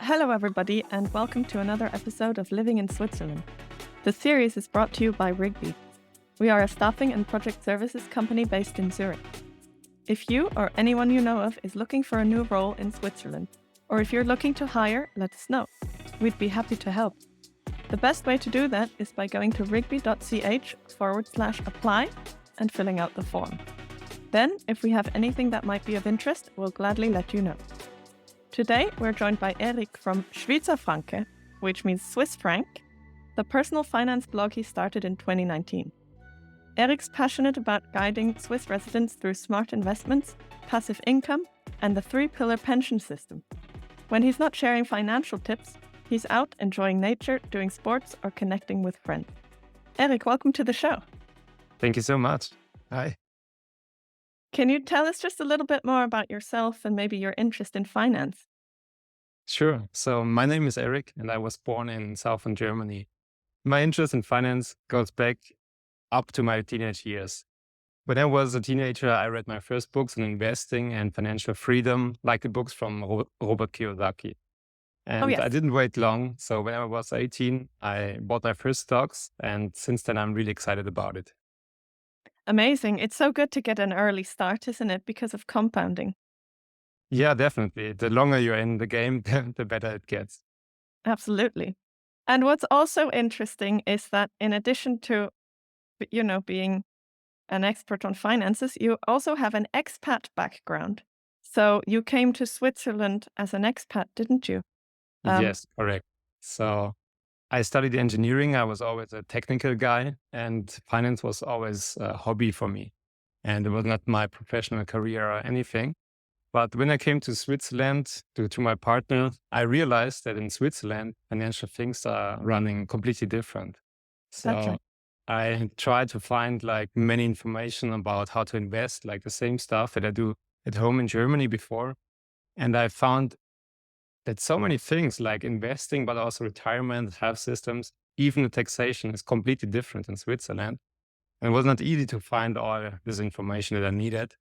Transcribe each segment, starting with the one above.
Hello, everybody, and welcome to another episode of Living in Switzerland. The series is brought to you by Rigby. We are a staffing and project services company based in Zurich. If you or anyone you know of is looking for a new role in Switzerland, or if you're looking to hire, let us know. We'd be happy to help. The best way to do that is by going to rigby.ch/apply and filling out the form. Then, if we have anything that might be of interest, we'll gladly let you know. Today, we're joined by Eric from Schwiizerfranke, which means Swiss franc, the personal finance blog he started in 2019. Eric's passionate about guiding Swiss residents through smart investments, passive income, and the three-pillar pension system. When he's not sharing financial tips, he's out enjoying nature, doing sports, or connecting with friends. Eric, welcome to the show. Thank you so much. Hi. Can you tell us just a little bit more about yourself and maybe your interest in finance? Sure. So my name is Eric and I was born in southern Germany. My interest in finance goes back up to my teenage years. When I was a teenager, I read my first books on investing and financial freedom, like the books from Robert Kiyosaki. Oh, And I yes. didn't wait long. So when I was 18, I bought my first stocks. And since then, I'm really excited about it. Amazing. It's so good to get an early start, isn't it? Because of compounding. Yeah, definitely. The longer you're in the game, the better it gets. Absolutely. And what's also interesting is that in addition to, being an expert on finances, you also have an expat background. So you came to Switzerland as an expat, didn't you? Um, Yes, correct. So I studied engineering. I was always a technical guy, and finance was always a hobby for me. And it was not my professional career or anything. But when I came to Switzerland to my partner, I realized that in Switzerland, financial things are running completely different. that's So right. I tried to find like many information about how to invest, like the same stuff that I do at home in Germany before. And I found that so many things like investing, but also retirement, health systems, even the taxation is completely different in Switzerland. And it was not easy to find all this information that I needed.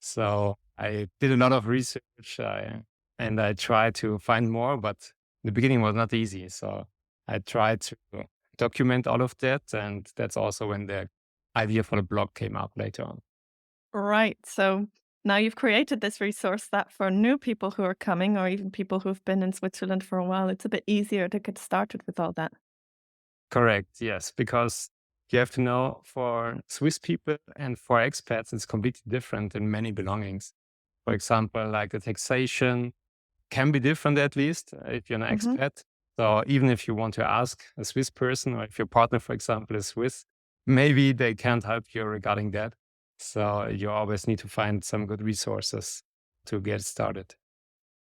So I did a lot of research and I tried to find more, but in the beginning was not easy. So I tried to document all of that. And that's also when the idea for the blog came up later on. Right. So now you've created this resource that for new people who are coming, or even people who've been in Switzerland for a while, it's a bit easier to get started with all that. Correct. Yes. Because you have to know for Swiss people and for expats, it's completely different in many belongings. For example, like the taxation can be different at least if you're an Hmm. expat. So even if you want to ask a Swiss person or if your partner, for example, is Swiss, maybe they can't help you regarding that. So you always need to find some good resources to get started.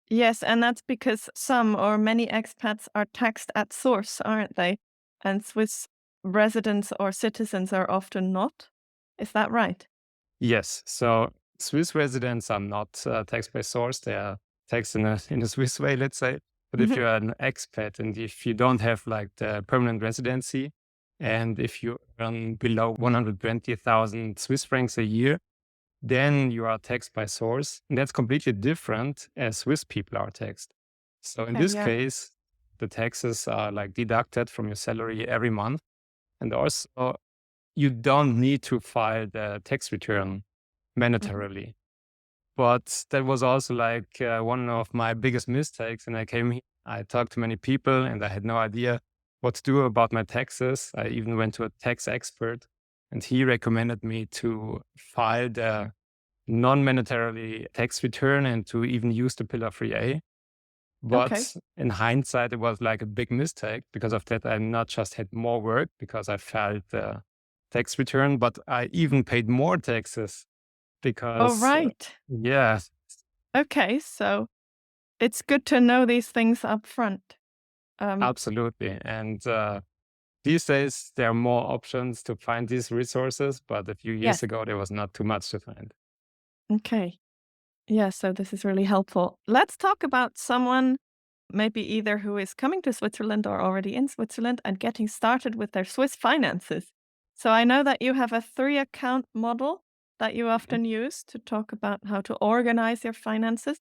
Yes, and that's because some or many expats are taxed at source, aren't they? And Swiss residents or citizens are often not. Is that right? Yes. So Swiss residents are not taxed by source. They are taxed in a Swiss way, let's say. But if Hmm. you're an expat and if you don't have like the permanent residency, and if you earn below 120,000 Swiss francs a year, then you are taxed by source. And that's completely different as Swiss people are taxed. So in Okay, this yeah. case, the taxes are like deducted from your salary every month. And also, you don't need to file the tax return Mhm. mandatorily. But that was also like one of my biggest mistakes. And I came here, I talked to many people, and I had no idea what to do about my taxes. I even went to a tax expert, and he recommended me to file the non-mandatorily tax return and to even use the Pillar 3A. Okay. But in hindsight, it was like a big mistake. Because of that, I not just had more work because I filed the tax return, but I even paid more taxes Oh, because, right. yeah, Okay, so it's good to know these things up front. Um, absolutely. And these days, there are more options to find these resources, but a few years yes. ago, there was not too much to find. Okay. Yeah, so this is really helpful. Let's talk about someone maybe either who is coming to Switzerland or already in Switzerland and getting started with their Swiss finances. So I know that you have a three-account model that you Mhm. often use to talk about how to organize your finances.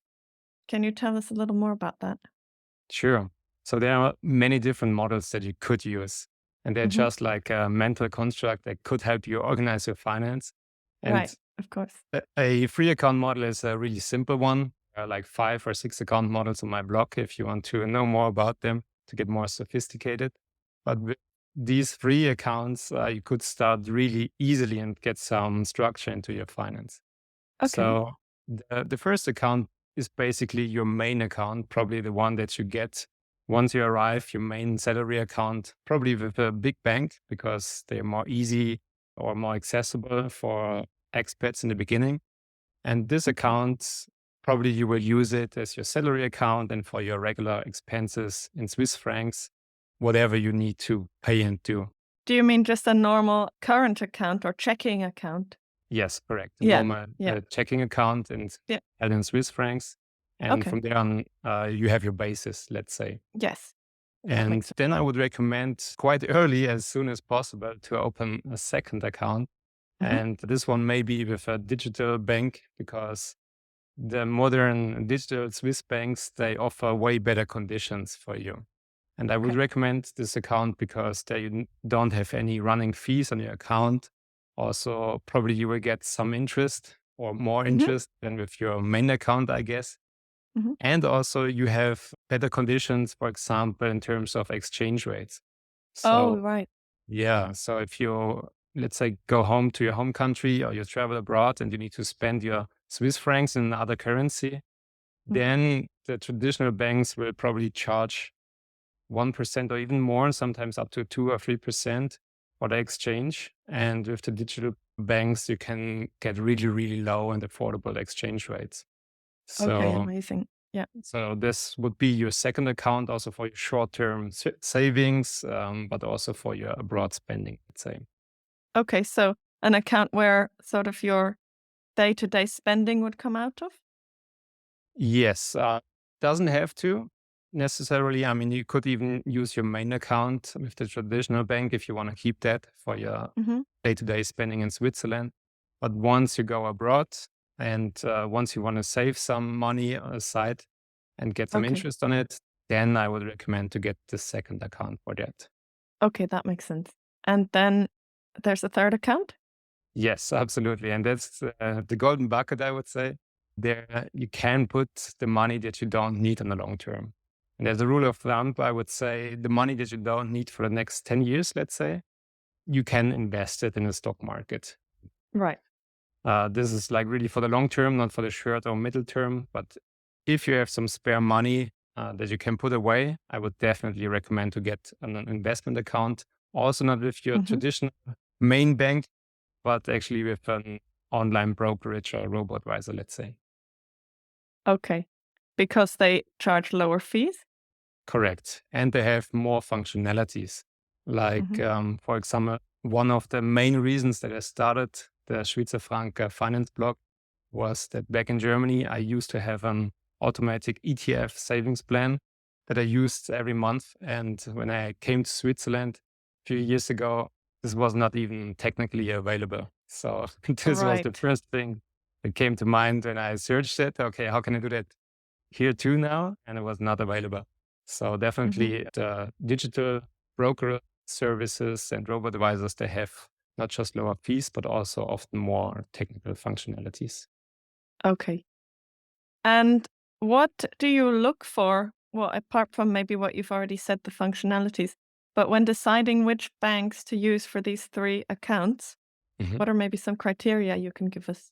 Can you tell us a little more about that? Sure. So there are many different models that you could use, and they're Hmm. just like a mental construct that could help you organize your finance. And Right, of course. a free account model is a really simple one. Like 5 or 6 account models on my blog if you want to know more about them to get more sophisticated. But with these free accounts, you could start really easily and get some structure into your finance. Okay. So the first account is basically your main account, probably the one that you get once you arrive, your main salary account, probably with a big bank because they're more easy or more accessible for expats in the beginning. And this Okay. account, probably you will use it as your salary account and for your regular expenses in Swiss francs, whatever you need to pay and do. Do you mean just a normal current account or checking account? Yes, correct. A Yeah. normal Yeah. checking account and Yeah. held in Swiss francs. And Okay. from there on, you have your basis, let's say. Yes, that And makes sense. then I would recommend quite early, as soon as possible, to open a second account. Hmm. And this one may be with a digital bank because the modern digital Swiss banks, they offer way better conditions for you. And I would Okay. recommend this account because they don't have any running fees on your account. Also, probably you will get some interest or more Hmm. interest than with your main account, I guess. Hmm. And also, you have better conditions, for example, in terms of exchange rates. Oh, So, right. yeah. So, if you, let's say, go home to your home country or you travel abroad and you need to spend your Swiss francs in another currency, Hmm. then the traditional banks will probably charge 1% or even more, sometimes up to 2 or 3% for the exchange. And with the digital banks, you can get really, really low and affordable exchange rates. Okay, So, amazing. Yeah. so this would be your second account also for your short-term savings, but also for your abroad spending, let's say. Okay, so an account where sort of your day-to-day spending would come out of? Yes, doesn't have to necessarily. I mean, you could even use your main account with the traditional bank if you want to keep that for your Hmm. day-to-day spending in Switzerland. But once you go abroad and once you want to save some money aside and get some Okay. interest on it, then I would recommend to get the second account for that. Okay, that makes sense. And then there's a third account? Yes, absolutely. And that's the golden bucket, I would say. There you can put the money that you don't need in the long term. And as a rule of thumb, I would say the money that you don't need for the next 10 years, let's say, you can invest it in the stock market. Right. This is like really for the long term, not for the short or middle term. But if you have some spare money that you can put away, I would definitely recommend to get an investment account. Also, not with your Hmm. traditional main bank, but actually with an online brokerage or robo-advisor, let's say. Okay. Because they charge lower fees? Correct. And they have more functionalities. Like, Hmm. for example, one of the main reasons that I started the Schwiizerfranke finance blog was that back in Germany, I used to have an automatic ETF savings plan that I used every month. And when I came to Switzerland a few years ago, this was not even technically available. So this was the Right. first thing that came to mind when I searched it. Okay, how can I do that here too now? And it was not available. So Hmm. definitely the digital broker services and robo advisors, they have not just lower fees, but also often more technical functionalities. Okay. And what do you look for? Well, apart from maybe what you've already said, the functionalities, but when deciding which banks to use for these three accounts, Mhm. what are maybe some criteria you can give us?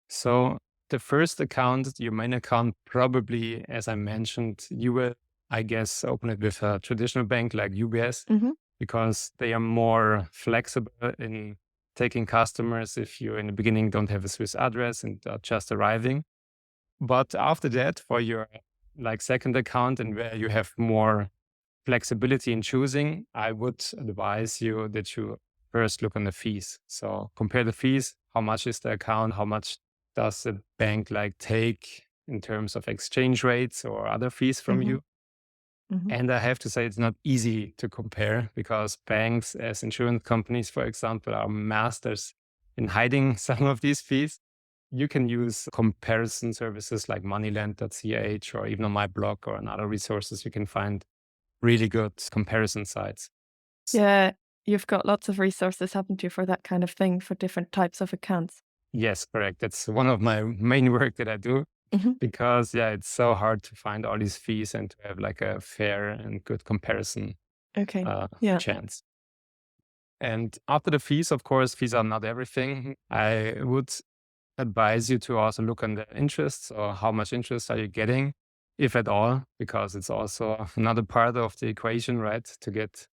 So the first account, your main account, probably, as I mentioned, you will, I guess, open it with a traditional bank like UBS Hmm. because they are more flexible in taking customers if you in the beginning don't have a Swiss address and are just arriving. But after that, for your like second account and where you have more flexibility in choosing, I would advise you that you first look on the fees. So compare the fees. How much is the account? How much does the bank like take in terms of exchange rates or other fees from Hmm. you? Hmm. And I have to say, it's not easy to compare because banks, as insurance companies, for example, are masters in hiding some of these fees. you can use comparison services like moneyland.ch, or even on my blog or on other resources, you can find really good comparison sites. Yeah, you've got lots of resources, haven't you, for that kind of thing, for different types of accounts? Yes, correct. That's one of my main work that I do, Hmm. because yeah, it's so hard to find all these fees and to have like a fair and good comparison Okay. Yeah. chance. And after the fees, of course, fees are not everything. I would advise you to also look on the interests, or how much interest are you getting, if at all, because it's also another part of the equation, right? To get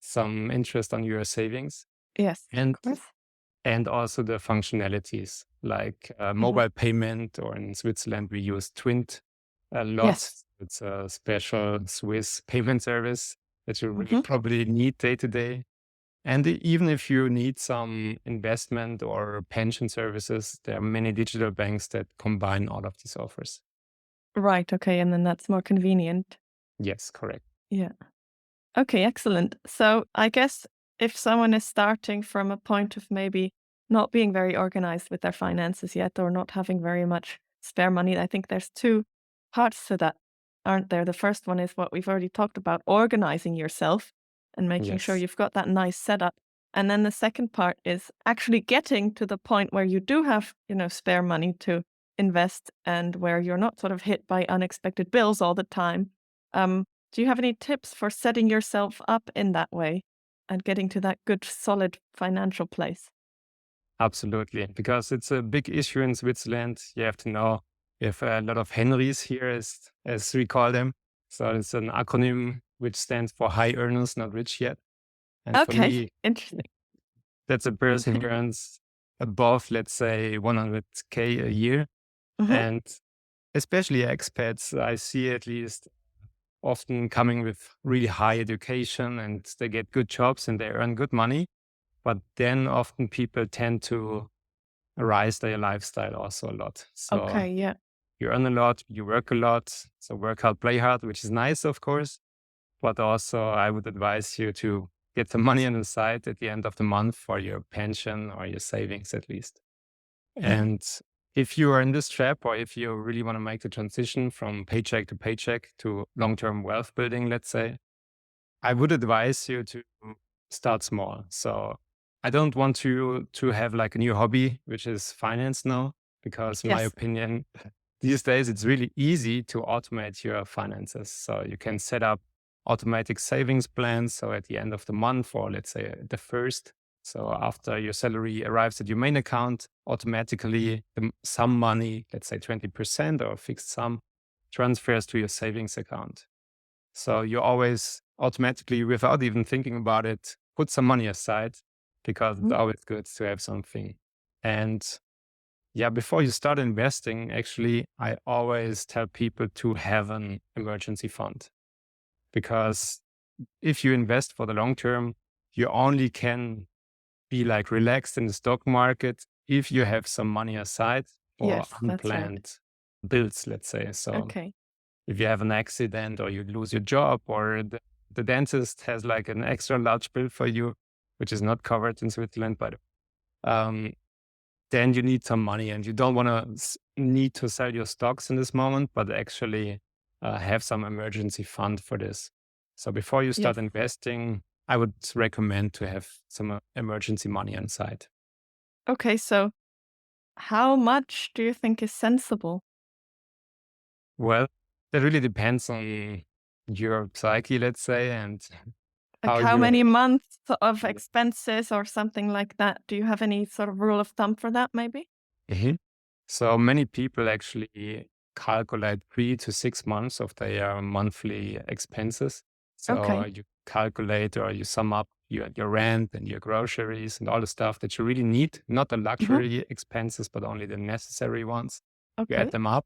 some interest on your savings. Yes, And of course. also the functionalities like Hmm. mobile payment, or in Switzerland, we use Twint a lot. Yes. It's a special Swiss payment service that you really Hmm. probably need day to day. And even if you need some investment or pension services, there are many digital banks that combine all of these offers. Right. Okay. And then that's more convenient. Yes, correct. Yeah. Okay, excellent. So I guess if someone is starting from a point of maybe not being very organized with their finances yet, or not having very much spare money, I think there's two parts to that, aren't there? The first one is what we've already talked about, organizing yourself and making sure Yes, you've got that nice setup. And then the second part is actually getting to the point where you do have, spare money to invest, and where you're not sort of hit by unexpected bills all the time. Do you have any tips for setting yourself up in that way and getting to that good, solid financial place? absolutely. Because it's a big issue in Switzerland. You have to know we have a lot of Henrys here, as we call them. So it's an acronym which stands for high earners, not rich yet. And for Okay, me, interesting. that's a person who earns above, let's say, 100K a year. Hmm. And especially expats, I see at least often coming with really high education, and they get good jobs and they earn good money. But then often people tend to rise their lifestyle also a lot. So Okay, yeah. you earn a lot, you work a lot. So work hard, play hard, which is nice, of course. But also, I would advise you to get some money on the side at the end of the month for your pension or your savings at least. Yeah. And if you are in this trap, or if you really want to make the transition from paycheck to paycheck to long term wealth building, let's say, I would advise you to start small. So I don't want you to have like a new hobby, which is finance now, because in my Yes. opinion, these days it's really easy to automate your finances. So you can set up automatic savings plans. So at the end of the month, or let's say the first, so after your salary arrives at your main account, automatically some money, let's say 20% or a fixed sum, transfers to your savings account. So you always automatically, without even thinking about it, put some money aside, because it's Mhm. always good to have something. And yeah, before you start investing, actually, I always tell people to have an emergency fund, because if you invest for the long term, you only can be like relaxed in the stock market if you have some money aside for Yes, that's right. unplanned bills, let's say. So Okay. if you have an accident, or you lose your job, or the dentist has like an extra large bill for you, which is not covered in Switzerland, but um, then you need some money, and you don't want to need to sell your stocks in this moment, but actually have some emergency fund for this. So before you start Yes. investing, I would recommend to have some emergency money on side. Okay, so how much do you think is sensible? Well, that really depends on your psyche, let's say, and Like how how you. many months of expenses or something like that? Do you have any sort of rule of thumb for that, maybe? Mhm. So many people actually calculate 3 to 6 months of their monthly expenses. So Okay. you calculate, or you sum up your rent and your groceries and all the stuff that you really need, not the Hmm. luxury expenses, but only the necessary ones. You add Okay. them up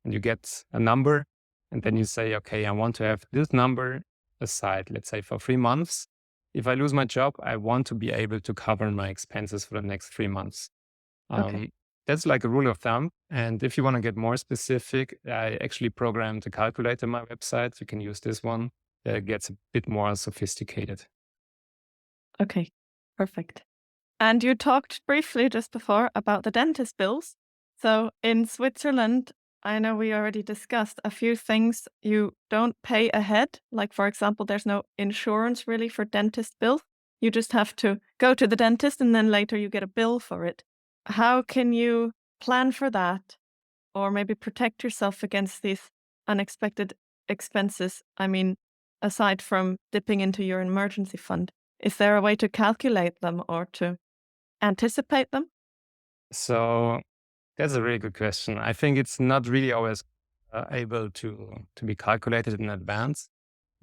and you get a number. And then Hmm. you say, okay, I want to have this number aside, let's say for 3 months. If I lose my job, I want to be able to cover my expenses for the next 3 months. Okay. Um, that's like a rule of thumb. And if you want to get more specific, I actually programmed a calculator on my website. You can use this one. It gets a bit more sophisticated. Okay. Perfect. And you talked briefly just before about the dentist bills. So in Switzerland, I know we already discussed a few things you don't pay ahead. Like, for example, there's no insurance really for dentist bills. You just have to go to the dentist and then later you get a bill for it. How can you plan for that or maybe protect yourself against these unexpected expenses? I mean, aside from dipping into your emergency fund, is there a way to calculate them or to anticipate them? So that's a really good question. I think it's not really always able to be calculated in advance,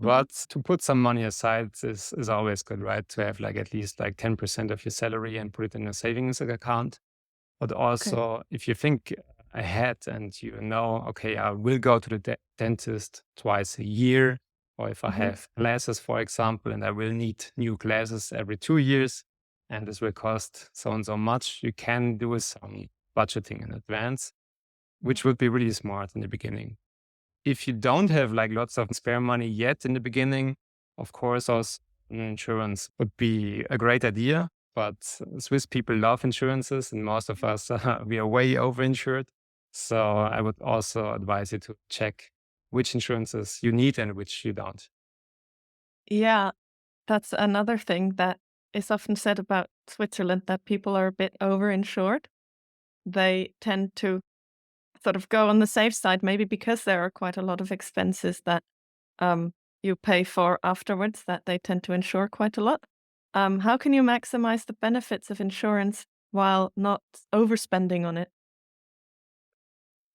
Hmm. but to put some money aside is always good, right? To have like at least like 10% of your salary and put it in a savings account. But Okay. also, if you think ahead and you know, okay, I will go to the dentist twice a year, or if I Hmm. have glasses, for example, and I will need new glasses every 2 years, and this will cost so and so much, you can do some budgeting in advance, which would be really smart in the beginning. If you don't have like lots of spare money yet in the beginning, of course, also insurance would be a great idea. But Swiss people love insurances, and most of us we are way overinsured. So I would also advise you to check which insurances you need and which you don't. Yeah, that's another thing that is often said about Switzerland that people are a bit overinsured. They tend to sort of go on the safe side, maybe because there are quite a lot of expenses that um, you pay for afterwards that they tend to insure quite a lot. How can you maximize the benefits of insurance while not overspending on it?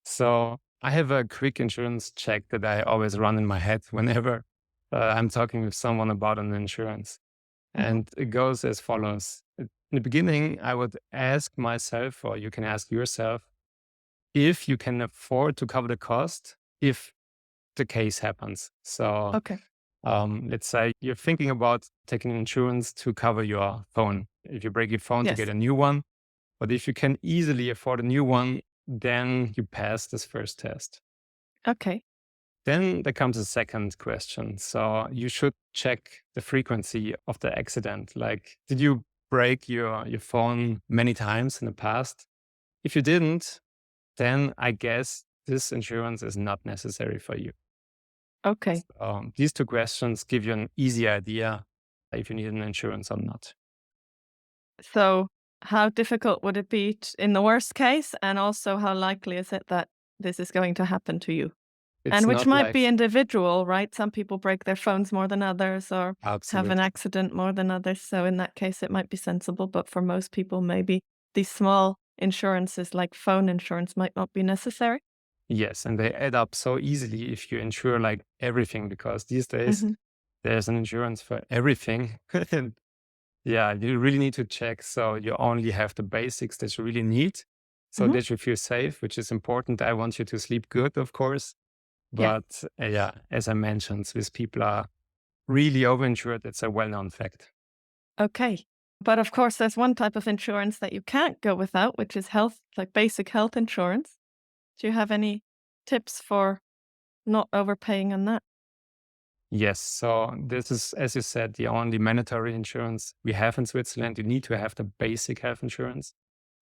So I have a quick insurance check that I always run in my head whenever I'm talking with someone about an insurance. Hmm. And it goes as follows. In the beginning, I would ask myself, or you can ask yourself, if you can afford to cover the cost if the case happens. So Okay. let's say you're thinking about taking insurance to cover your phone. If you break your phone to get Yes. a new one, but if you can easily afford a new one, then you pass this first test. Okay. Then there comes a second question. So you should check the frequency of the accident. Like, did you break your phone many times in the past? If you didn't, then I guess this insurance is not necessary for you. Okay. These two questions give you an easy idea if you need an insurance or not. So, how difficult would it be in the worst case? And also, how likely is it that this is going to happen to you? It's And which not might like be individual, right? Some people break their phones more than others or have an absolutely. accident more than others. So, in that case, it might be sensible. But for most people, maybe these small insurances like phone insurance might not be necessary. Yes, and they add up so easily if you insure like everything because these days Hmm. there's an insurance for everything. And yeah, you really need to check. So you only have the basics that you really need so Hmm. that you feel safe, which is important. I want you to sleep good, of course. Yeah. But yeah, as I mentioned, Swiss people are really overinsured. It's a well known fact. Okay. But of course, there's one type of insurance that you can't go without, which is health, like basic health insurance. Do you have any tips for not overpaying on that? Yes. So this is, as you said, the only mandatory insurance we have in Switzerland. You need to have the basic health insurance.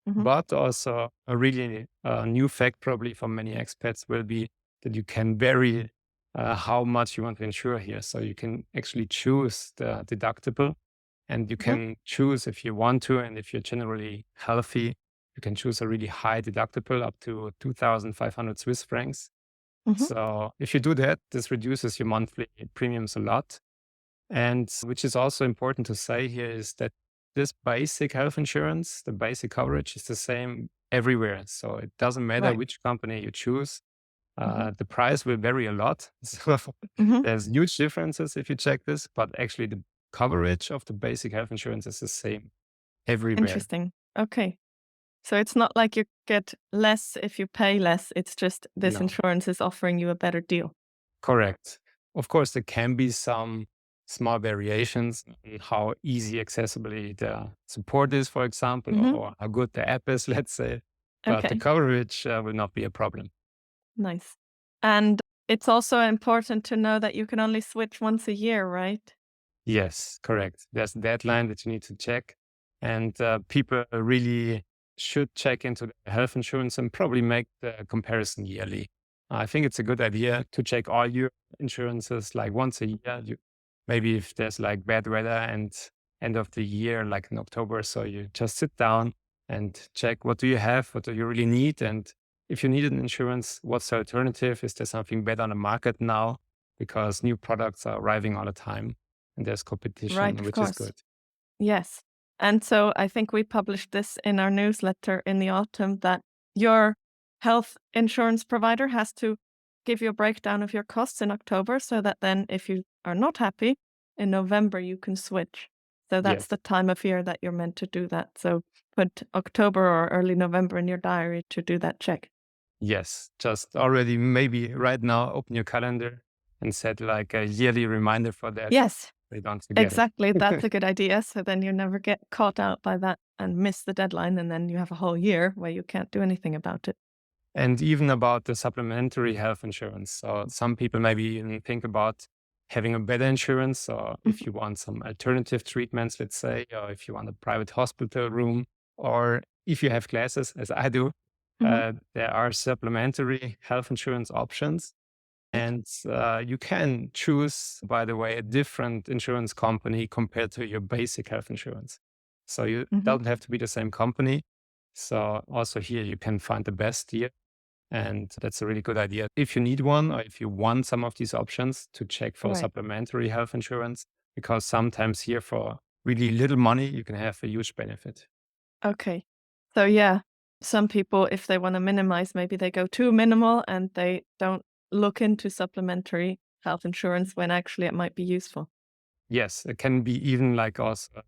Hmm. But also a really new fact probably for many expats will be that you can vary how much you want to insure here. So you can actually choose the deductible and you Hmm. can choose if you want to. And if you're generally healthy, you can choose a really high deductible up to 2,500 Swiss francs. Hmm. So if you do that, this reduces your monthly premiums a lot. And which is also important to say here is that this basic health insurance, the basic coverage is the same everywhere. So it doesn't matter Right. which company you choose. Hmm. The price will vary a lot. So Hmm. there's huge differences if you check this, but actually the coverage of the basic health insurance is the same everywhere. Interesting. Okay. So it's not like you get less if you pay less. It's just this No, insurance is offering you a better deal. correct. Of course, there can be some small variations in how easy accessibly the support is, for example, Hmm. or how good the app is, let's say. But the Okay. coverage will not be a problem. Nice. And it's also important to know that you can only switch once a year, right? Yes, correct. There's a deadline that you need to check. And people really should check into the health insurance and probably make the comparison yearly. I think it's a good idea to check all your insurances like once a year. Maybe if there's like bad weather and end of the year, like in October, so you just sit down and check what do you have, what do you really need, and if you need an insurance, what's the alternative? Is there something better on the market now? Because new products are arriving all the time and there's Right, competition, of which is course. good. Yes. And so I think we published this in our newsletter in the autumn that your health insurance provider has to give you a breakdown of your costs in October so that then if you are not happy, in November you can switch. So that's Yes. the time of year that you're meant to do that. So put October or early November in your diary to do that check. Yes. Just already maybe right now open your calendar and set like a yearly reminder for that. Yes, They don't forget exactly. That's it. a good idea. So then you never get caught out by that and miss the deadline. And then you have a whole year where you can't do anything about it. And even about the supplementary health insurance. So some people maybe even think about having a better insurance, or if Mhm. you want some alternative treatments, let's say, or if you want a private hospital room, or if you have classes, as I do, Mhm. there are supplementary health insurance options. Right. And you can choose, by the way, a different insurance company compared to your basic health insurance. So you Mhm. don't have to be the same company. So also here you can find the best deal. And that's a really good idea. If you need one or if you want some of these options to check for Right. supplementary health insurance, because sometimes here for really little money, you can have a huge benefit. Okay. So yeah, some people, if they want to minimize, maybe they go too minimal and they don't look into supplementary health insurance when actually it might be useful. Yes, it can be even like also a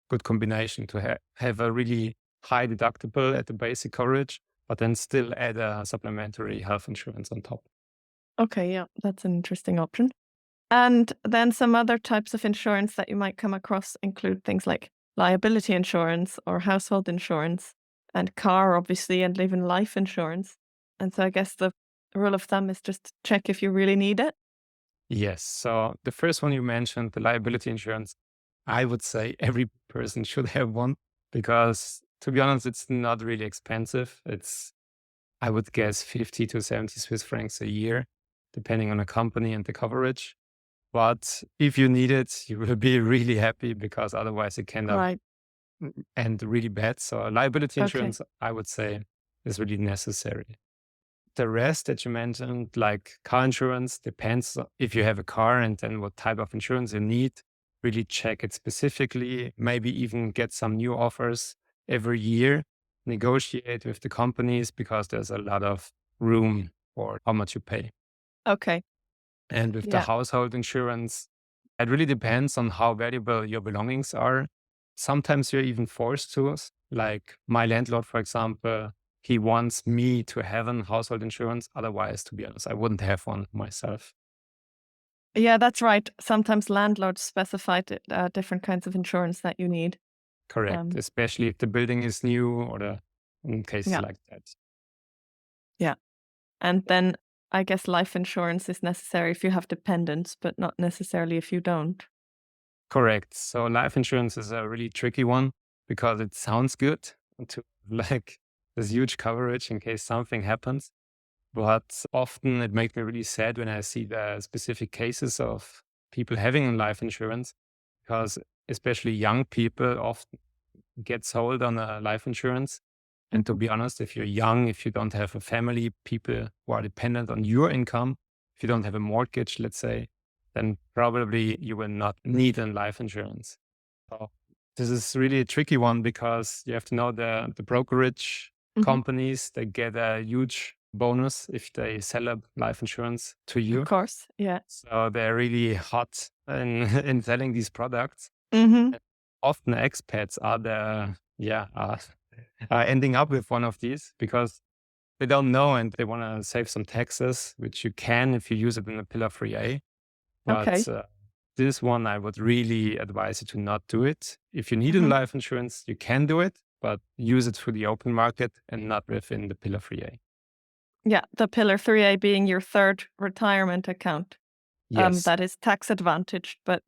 good combination to have a really high deductible at the basic coverage, but then still add a supplementary health insurance on top. Okay, yeah, that's an interesting option. And then some other types of insurance that you might come across include things like liability insurance or household insurance and car, obviously, and even life insurance. And so I guess the rule of thumb is just check if you really need it. Yes. So the first one you mentioned, the liability insurance, I would say every person should have one because to be honest, it's not really expensive. It's, I would guess, 50 to 70 Swiss francs a year, depending on the company and the coverage. But if you need it, you will be really happy because otherwise it can Right. end really bad. So liability Okay. insurance, I would say, is really necessary. The rest that you mentioned, like car insurance, depends if you have a car and then what type of insurance you need. Really check it specifically, maybe even get some new offers every year, negotiate with the companies because there's a lot of room for how much you pay. Okay. And with the Yeah. household insurance, it really depends on how valuable your belongings are. Sometimes you're even forced to, like my landlord, for example, he wants me to have a household insurance. Otherwise, to be honest, I wouldn't have one myself. Yeah, that's right. Sometimes landlords specify different kinds of insurance that you need. Correct. Um, Especially if the building is new or in cases yeah, like that. yeah. And then I guess life insurance is necessary if you have dependents, but not necessarily if you don't. Correct. So life insurance is a really tricky one because it sounds good to like this huge coverage in case something happens. But often it makes me really sad when I see the specific cases of people having life insurance, because especially young people often get sold on a life insurance. And to Mhm. be honest, if you're young, if you don't have a family, people who are dependent on your income, if you don't have a mortgage, let's say, then probably you will not need a life insurance. So this is really a tricky one because you have to know the brokerage Mhm. companies, they get a huge bonus if they sell a life insurance to Of you. course. Yeah. So they're really hot in, in selling these products. Mhm. And often expats are are ending up with one of these because they don't know and they want to save some taxes, which you can if you use it in a Pillar 3A. But Okay. this one, I would really advise you to not do it. If you need a Mhm. life insurance, you can do it, but use it through the open market and not within the Pillar 3A. Yeah, the Pillar 3A being your third retirement account. Yes, That is tax advantaged, but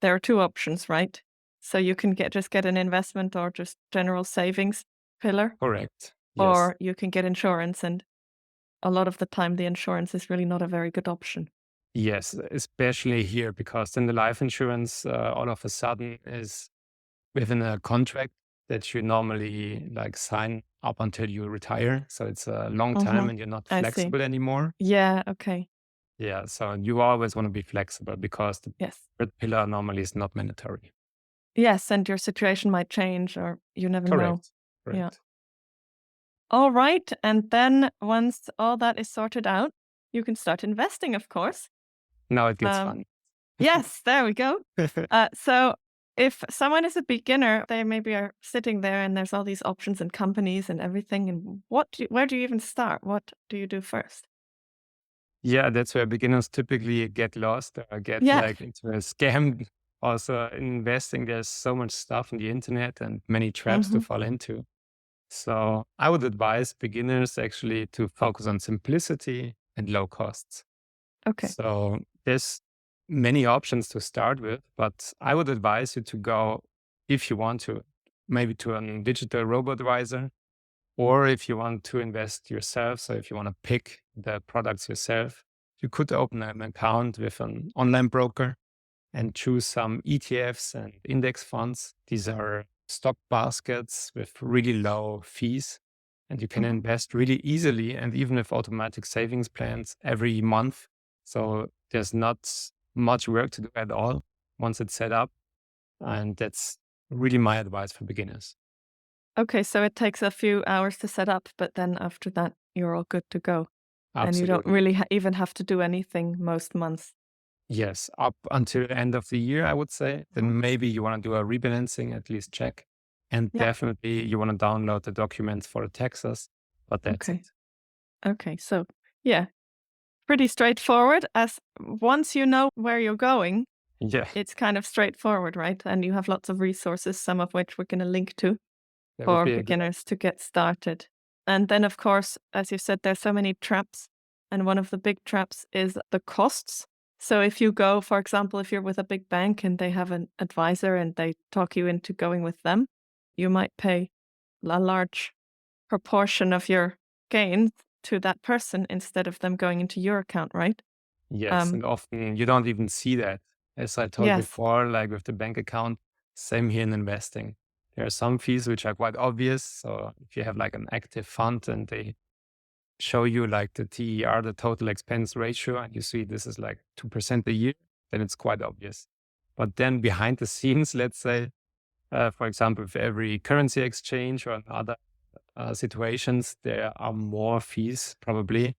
there are two options, right? So you can get an investment or just general savings. pillar, Correct. Yes. or you can get insurance, and a lot of the time the insurance is really not a very good option. Yes, especially here, because then the life insurance all of a sudden is within a contract that you normally like sign up until you retire. So it's a long time Mhm. and you're not I see. flexible anymore. Yeah, okay. Yeah. So you always want to be flexible because the Yes. third pillar normally is not mandatory. Yes, and your situation might change or you never know. Correct. Yeah. Correct. All right, and then once all that is sorted out, you can start investing, of course. Now it gets Um, fun. yes, there we go. So if someone is a beginner, they maybe are sitting there and there's all these options and companies and everything. And where do you even start? What do you do first? Yeah, that's where beginners typically get lost or get Yeah. like into a scam. Also, in investing, there's so much stuff on the internet and many traps to Hmm. fall into. So, I would advise beginners actually to focus on simplicity and low costs. Okay. So, there's many options to start with, but I would advise you to go, if you want to, maybe to a digital robo advisor, or if you want to invest yourself, so if you want to pick the products yourself, you could open an account with an online broker and choose some ETFs and index funds. These are stock baskets with really low fees, and you can Hmm. invest really easily and even with automatic savings plans every month. So there's not much work to do at all once it's set up. And that's really my advice for beginners. Okay, so it takes a few hours to set up, but then after that, you're all good to go. And you don't Absolutely. really even have to do anything most months. Yes, up until the end of the year, I would say. Mhm. Then maybe you want to do a rebalancing, at least check. And Yeah. definitely you want to download the documents for the taxes, but that's Okay. it. Okay. So, yeah, pretty straightforward. As once you know where you're going, Yeah, it's kind of straightforward, right? And you have lots of resources, some of which we're going to link to that would for be a good. beginners to get started. And then, of course, as you said, there's so many traps. And one of the big traps is the costs. So if you go, for example, if you're with a big bank and they have an advisor and they talk you into going with them, you might pay a large proportion of your gains to that person instead of them going into your account, right? Yes, Um, and often you don't even see that. As I told yes. before, like with the bank account, same here in investing. There are some fees which are quite obvious. So if you have like an active fund and they show you like the TER, the total expense ratio, and you see this is like 2% a year, then it's quite obvious. But then behind the scenes, let's say, for example, with every currency exchange or in other situations, there are more fees probably.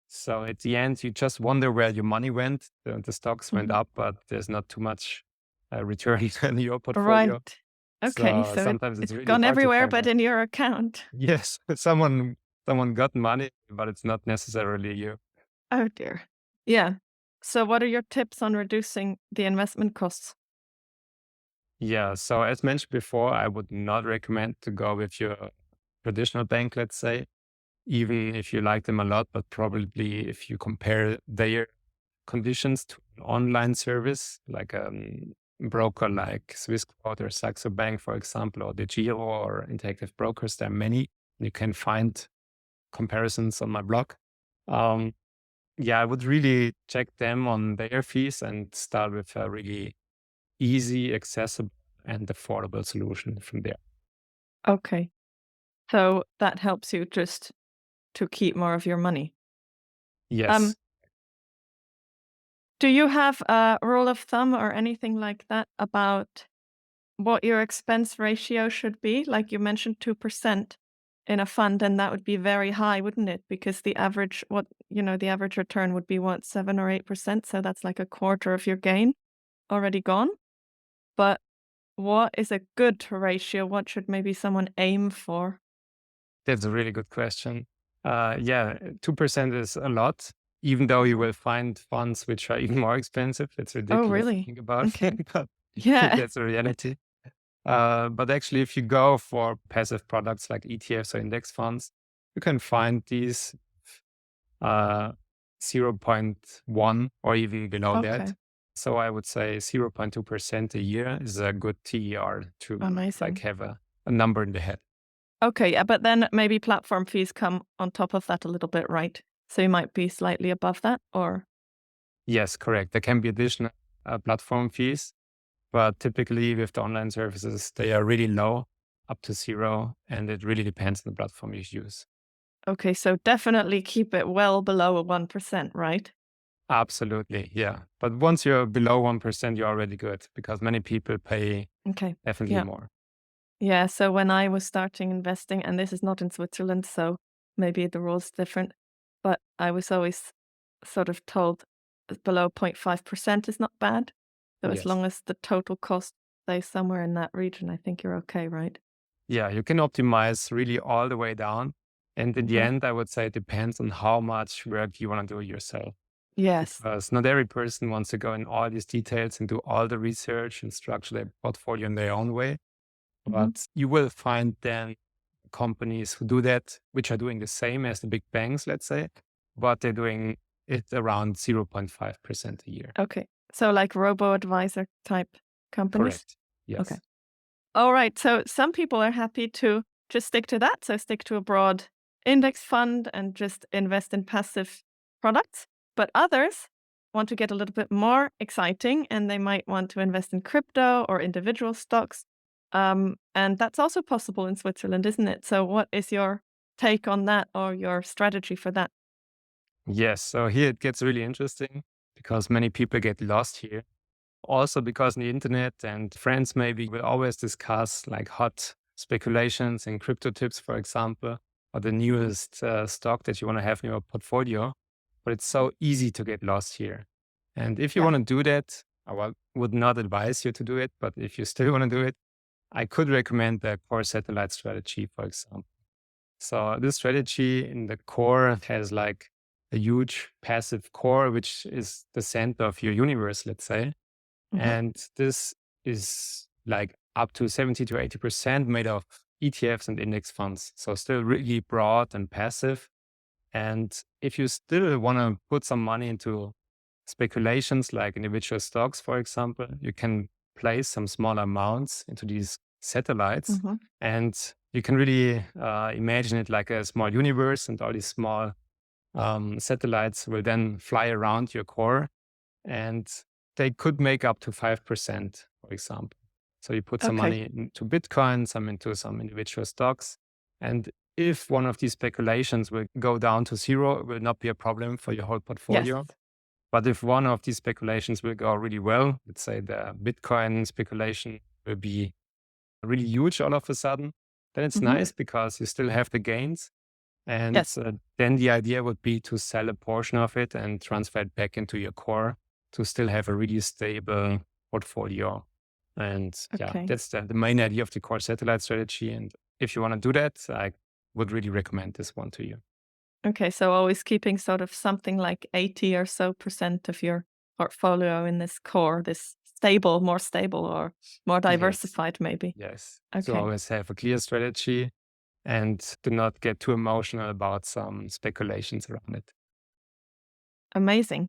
So at the end, you just wonder where your money went. The stocks went Mhm. up, but there's not too much return in your portfolio. Right. Okay. So So sometimes it's it's really gone hard to everywhere find but out. in your account. Yes, someone got money, but it's not necessarily you. Oh dear. Yeah. So what are your tips on reducing the investment costs? Yeah. So as mentioned before, I would not recommend to go with your traditional bank, let's say, even if you like them a lot, but probably if you compare their conditions to an online service like a broker like Swissquote or Saxo Bank, for example, or the Giro or Interactive Brokers, there are many. You can find comparisons on my blog. Um, yeah, I would really check them on their fees and start with a really easy, accessible, and affordable solution from there. Okay. So that helps you just to keep more of your money. Um, Yes, do you have a rule of thumb or anything like that about what your expense ratio should be? Like you mentioned 2% in a fund, and that would be very high, wouldn't it? Because the average the average return would be what, 7 or 8%, so that's like a quarter of your gain already gone. But what is a good ratio? What should maybe someone aim for? that's a really good question. Yeah, 2% is a lot, even though you Mhm. will find funds which are even more expensive. It's Oh, ridiculous to really? think about, Okay. but Yeah. that's a reality. But actually, if you go for passive products like ETFs or index funds, you can find these uh, zero point 0.1 or even below that. Okay. So I would say 0.2% a year is a good TER to like Amazing. have a number in the head. Okay, yeah, but then maybe platform fees come on top of that a little bit, right? So you might be slightly above that, or? Yes, correct. There can be additional platform fees, but typically with the online services, they are really low, up to zero, and it really depends on the platform you use. Okay, so definitely keep it well below a 1%, right? Absolutely, yeah. But once you're below 1%, you're already good because many people pay Okay. definitely Yeah. more. Yeah. So when I was starting investing, and this is not in Switzerland, so maybe the rules different, but I was always sort of told below 0.5% is not bad. So as Yes. long as the total cost stays somewhere in that region, I think you're okay, right? Yeah, you can optimize really all the way down. And in the Hmm. end, I would say it depends on how much work you want to do yourself. Yes. Because not every person wants to go in all these details and do all the research and structure their portfolio in their own way. Hmm. But you will find then companies who do that, which are doing the same as the big banks, let's say, but they're doing it around 0.5% a year. Okay. So like robo-advisor type companies? Correct. Okay. Yes. All right. So some people are happy to just stick to that. So stick to a broad index fund and just invest in passive products. But others want to get a little bit more exciting and they might want to invest in crypto or individual stocks. And that's also possible in Switzerland, isn't it? So what is your take on that or your strategy for that? Yes. So here it gets really interesting because many people get lost here. Also because on the internet and friends maybe will always discuss like hot speculations and crypto tips, for example, or the newest stock that you want to have in your portfolio. But it's Mhm. so easy to get lost here. And if you Yeah. want to do that, would not advise you to do it. But if you still want to do it, I could recommend the core satellite strategy, for example. So this strategy in the core has like a huge passive core, which is the center of your universe, let's say. Hmm. And this is like up to 70 to 80% made of ETFs and index funds. So still really broad and passive. And if you still want to put some money into speculations like individual stocks, for example, you can place some small amounts into these satellites. Hmm. And you can really imagine it like a small universe, and all these small satellites will then fly around your core and they could make up to 5%, for example. So you put some Okay. money into Bitcoin, some into some individual stocks. And if one of these speculations will go down to zero, it will not be a problem for your whole Yes. portfolio. But if one of these speculations will go really well, let's say the Bitcoin speculation will be really huge all of a sudden, then it's Hmm. nice because you still have the gains. And Yes. then the idea would be to sell a portion of it and transfer it back into your core to still have a really stable portfolio. And yeah, Okay. that's the main idea of the core satellite strategy. And if you want to do that, I would really recommend this one to you. Okay, so always keeping sort of something like 80 or so percent of your portfolio in this core, this stable, more stable or more Yes. diversified, maybe. Yes. To Okay, always have a clear strategy and do not get too emotional about some speculations around it. amazing.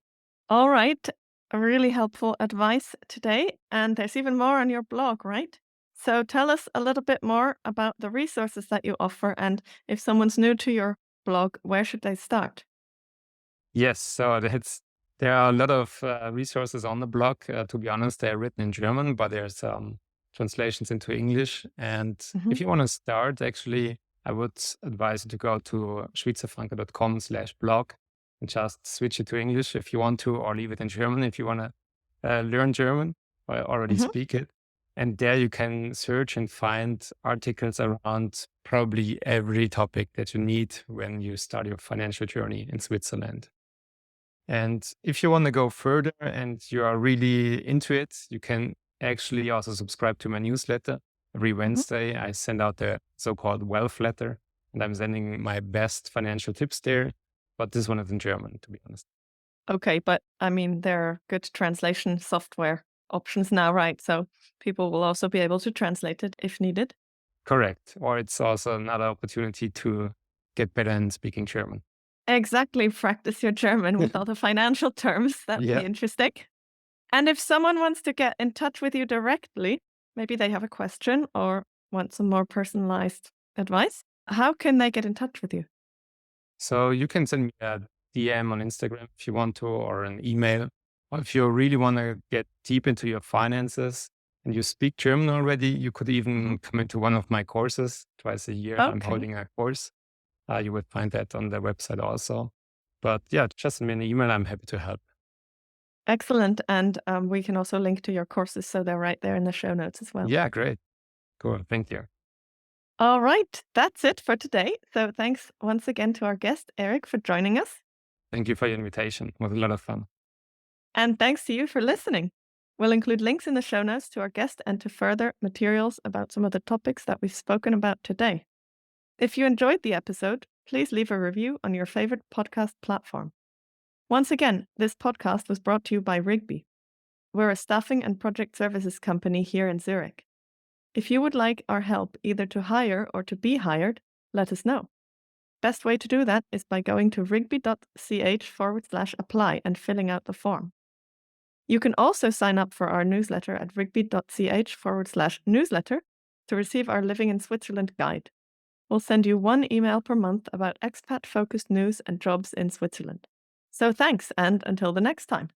All right, a really helpful advice today. And there's even more on your blog, right? So tell us a little bit more about the resources that you offer. And if someone's new to your blog, where should they start? Yes, so there are a lot of resources on the blog. To be honest, they're written in German, but there's translations into English. And Hmm. if you want to start, actually, I would advise you to go to schwiezerfranke.com/blog and just switch it to English if you want to, or leave it in German if you want to learn German or already Hmm. speak it. And there you can search and find articles around probably every topic that you need when you start your financial journey in Switzerland. And if you want to go further and you are really into it, you can actually also subscribe to my newsletter. Every Hmm. Wednesday, I send out the so called wealth letter, and I'm sending my best financial tips there. But this one is in German, to be honest. Okay, but I mean, there are good translation software options now, right? So people will also be able to translate it if needed. Correct. Or it's also another opportunity to get better in speaking German. Exactly. Practice your German with all the financial terms. That'd Yeah. be interesting. And if someone wants to get in touch with you directly, maybe they have a question or want some more personalized advice. How can they get in touch with you? So you can send me a DM on Instagram if you want to, or an email. Or if you really want to get deep into your finances and you speak German already, you could even come into one of my courses twice a year. I'm Okay. holding a course. You would find that on the website also. But yeah, just send me an email. I'm happy to help. Excellent. And we can also link to your courses, so they're right there in the show notes as well. Yeah, great. Cool. Thank you. All right. That's it for today. So thanks once again to our guest, Eric, for joining us. Thank you for your invitation. It was a lot of fun. And thanks to you for listening. We'll include links in the show notes to our guest and to further materials about some of the topics that we've spoken about today. If you enjoyed the episode, please leave a review on your favorite podcast platform. Once again, this podcast was brought to you by Rigby. We're a staffing and project services company here in Zurich. If you would like our help either to hire or to be hired, let us know. Best way to do that is by going to rigby.ch/apply and filling out the form. You can also sign up for our newsletter at rigby.ch/newsletter to receive our Living in Switzerland guide. We'll send you one email per month about expat-focused news and jobs in Switzerland. So thanks, and until the next time.